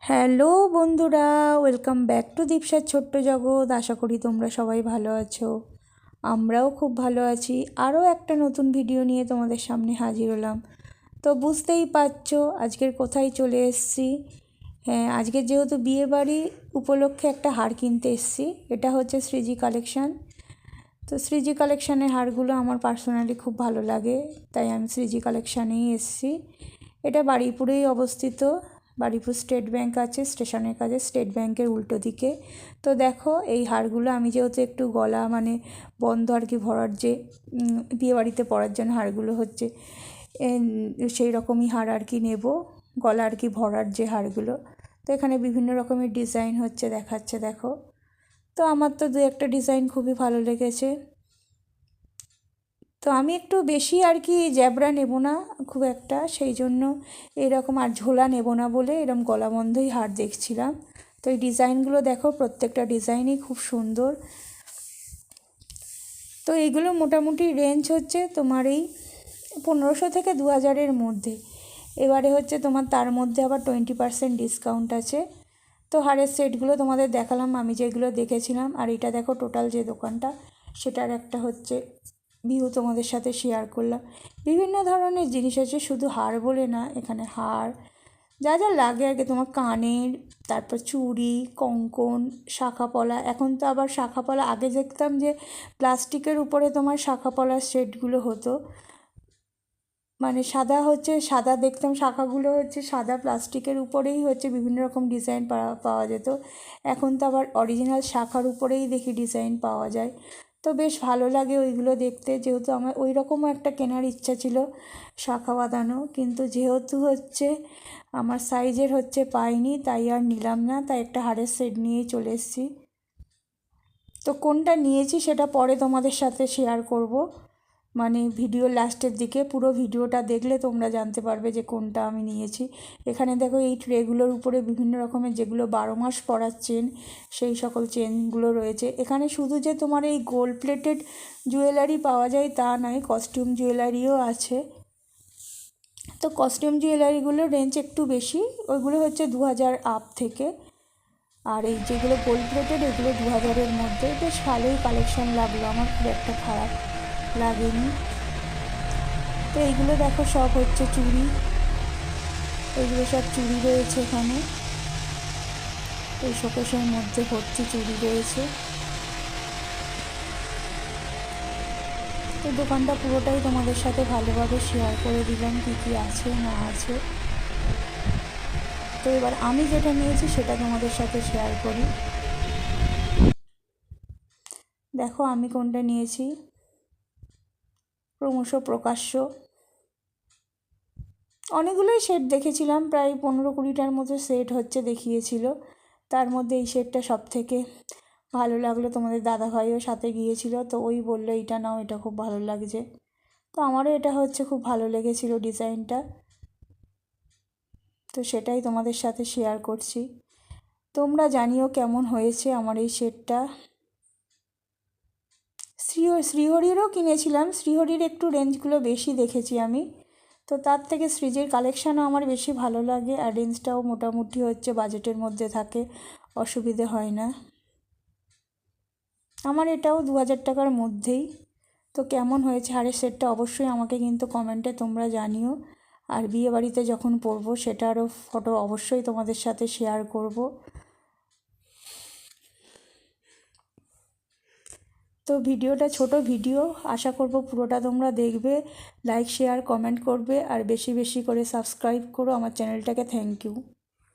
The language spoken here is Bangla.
হ্যালো বন্ধুরা, ওয়েলকাম ব্যাক টু দীপসার ছোট্ট জগৎ। আশা করি তোমরা সবাই ভালো আছো। আমরাও খুব ভালো আছি। আরও একটা নতুন ভিডিও নিয়ে তোমাদের সামনে হাজির হলাম। তো বুঝতেই পারছো আজকের কোথায় চলে এসেছি। হ্যাঁ, আজকে যেহেতু বিয়েবাড়ি উপলক্ষে একটা হার কিনতে এসেছি। এটা হচ্ছে শ্রীজি কালেকশান। তো শ্রীজি কালেকশানের হারগুলো আমার পার্সোনালি খুব ভালো লাগে, তাই আমি শ্রীজি কালেকশানেই এসেছি। এটা বারুইপুরেই অবস্থিত। বারুইপুর স্টেট ব্যাংক আছে, স্টেশনের কাছে, স্টেট ব্যাংকের উল্টো দিকে। তো দেখো এই হারগুলো আমি যেহেতু একটু গলা বন্ধ আর কি ভরার, যে বিয়েবাড়িতে পরার জন্য হারগুলো হচ্ছে সেই রকমই হার আর কি নেব, গলা আর কি ভরার যে হারগুলো। তো এখানে বিভিন্ন রকমের ডিজাইন হচ্ছে, দেখাচ্ছে দেখো। তো আমার তো দু একটা ডিজাইন খুবই ভালো লেগেছে। তো আমি একটু বেশি আর কি জ্যাবরা নেব না খুব একটা, সেই জন্য এরকম আর ঝোলা নেব না বলে এরকম গলাবন্ধই হার দেখছিলাম। তো এই ডিজাইনগুলো দেখো, প্রত্যেকটা ডিজাইনই খুব সুন্দর। তো এইগুলো মোটামুটি রেঞ্জ হচ্ছে তোমার এই 1500 থেকে 2000-এর মধ্যে। এবারে হচ্ছে তোমার তার মধ্যে আবার 20% ডিসকাউন্ট আছে। তো হারের সেটগুলো তোমাদের দেখালাম আমি যেগুলো দেখেছিলাম। আর এটা দেখো টোটাল যে দোকানটা, সেটার একটা হচ্ছে ভিউ তোমাদের সাথে শেয়ার করলাম। বিভিন্ন ধরনের জিনিস আছে, শুধু হার বলে না, এখানে হার যা যা লাগে আর কি, তোমার কানের, তারপর চুড়ি, কঙ্কন, শাঁখাপলা। এখন তো আবার শাঁখাপলা, আগে দেখতাম যে প্লাস্টিকের উপরে তোমার শাঁখাপলার সেটগুলো হতো, সাদা দেখতাম, শাখাগুলো হচ্ছে সাদা প্লাস্টিকের উপরেই হচ্ছে বিভিন্ন রকম ডিজাইন পাওয়া যেত। এখন তো আবার অরিজিনাল শাখার উপরেই দেখি ডিজাইন পাওয়া যায়। তো বেশ ভালো লাগে ওইগুলো দেখতে, যেহেতু আমার ওই রকমও একটা কেনার ইচ্ছা ছিল, শাখা বাঁধানো, কিন্তু যেহেতু হচ্ছে আমার সাইজের হচ্ছে পাইনি, তাই আর নিলাম না। তাই একটা হারের সেট নিয়েই চলে এসেছি। তো কোনটা নিয়েছি সেটা পরে তোমাদের সাথে শেয়ার করব, ভিডিও লাস্টের দিকে। পুরো ভিডিওটা দেখলে তোমরা জানতে পারবে যে কোনটা আমি নিয়েছি। এখানে দেখো এই ট্রেগুলোর উপরে বিভিন্ন রকমের যেগুলো 12 মাস পরার চেন, সেই সকল চেনগুলো রয়েছে। এখানে শুধু যে তোমার এই গোল্ড প্লেটেড জুয়েলারি পাওয়া যায় তা নয়, কস্টিউম জুয়েলারিও আছে। তো কস্টিউম জুয়েলারিগুলোর রেঞ্জ একটু বেশি, ওইগুলো হচ্ছে 2000 আপ থেকে। আর এই যেগুলো গোল্ড প্লেটেড, এগুলো 2000-এর মধ্যে। বেশ ভালোই কালেকশান লাগলো আমার, খুব একটা খারাপ লাগেনি। তো এইগুলো দেখো সব হচ্ছে চুড়ি, এইগুলো সব চুড়ি রয়েছে এখানে। এই শোকেসের মধ্যে ভর্তি চুড়ি রয়েছে। তো দোকানটা পুরোটাই তোমাদের সাথে ভালোভাবে শেয়ার করে দিলাম, কী কী আছে না আছে। তো এবার আমি যেটা নিয়েছি সেটা তোমাদের সাথে শেয়ার করি। দেখো আমি কোনটা নিয়েছি, ক্রমশ প্রকাশ্য। অনেকগুলোই সেট দেখেছিলাম, প্রায় 15-20টার মতো সেট হচ্ছে দেখিয়েছিল। তার মধ্যে এই সেটটা সব থেকে ভালো লাগলো। তোমাদের দাদাভাইও সাথে গিয়েছিল, তো ওই বললো এটা নাও, এটা খুব ভালো লাগছে। তো আমারও এটা হচ্ছে খুব ভালো লেগেছিলো ডিজাইনটা। তো সেটাই তোমাদের সাথে শেয়ার করছি। তোমরা জানিও কেমন হয়েছে আমার এই সেটটা। শ্রীহরিরও কিনেছিলাম, শ্রীহরির একটু রেঞ্জগুলো বেশি দেখেছি আমি। তো তার থেকে শ্রীজির কালেকশানও আমার বেশি ভালো লাগে, আর রেঞ্জটাও মোটামুটি হচ্ছে বাজেটের মধ্যে থাকে, অসুবিধে হয় না। আমার এটাও 2000 টাকার মধ্যেই। তো কেমন হয়েছে হারের সেটটা অবশ্যই আমাকে কিন্তু কমেন্টে তোমরা জানিও। আর বিয়েবাড়িতে যখন পরবো সেটারও ফটো অবশ্যই তোমাদের সাথে শেয়ার করব। তো ভিডিওটা ছোট ভিডিও, আশা করব পুরোটা তোমরা দেখবে, লাইক শেয়ার কমেন্ট করবে, আর বেশি বেশি করে সাবস্ক্রাইব করো আমার চ্যানেলটাকে। Thank you.